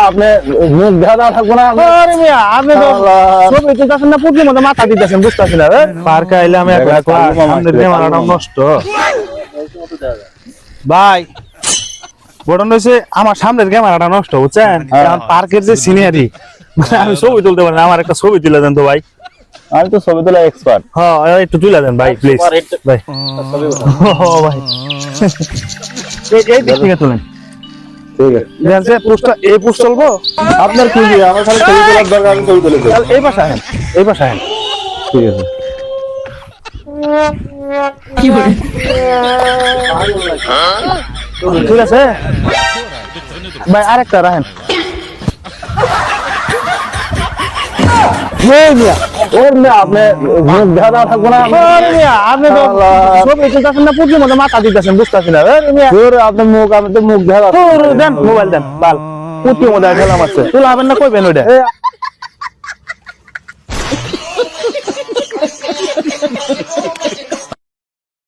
আপনি মুখ দেখা থাকবো না আপনি ছবি তুলতেছেন না পুজোর মধ্যে মাথা দিতেছেন বুঝতেছি না পার্কে আইলে আমি নষ্ট ভাই বড়ন হয়েছে আমার সামনের ক্যামেরাটা নষ্ট বুঝছেন পার্কের যে সিনারি আমি ছবি তুলতে পারি না আমার একটা ছবি তুলে দেন তো ভাই আমি তো ছবি তোলা এক্সপার্ট হ্যাঁ একটু তুলে দেন ভাই প্লিজ ভাই ভাই এই দিক থেকে তুলেন ঠিক আছে পোস্টটা এই পোস্ট চলবো আপনার কি আমার খালি ছবি তোলার দরকার আমি ছবি তুলে দেব এই পাশে আহেন ঠিক আছে কি করে ঠিক আছে ভাই আরেকটা রাখেন আপনি মুখ দেখা থাকবো না আপনি তো ছবি তুলতেছেন না পুজোর মধ্যে মাথা দিতেছেন বুঝতেছি না আপনার মুখ আমি তো মুখ দেখা দেন মোবাইল দেন বাল পুতির মধ্যে খেলাম আছে তুলা হবেন না কইবেন ওইটা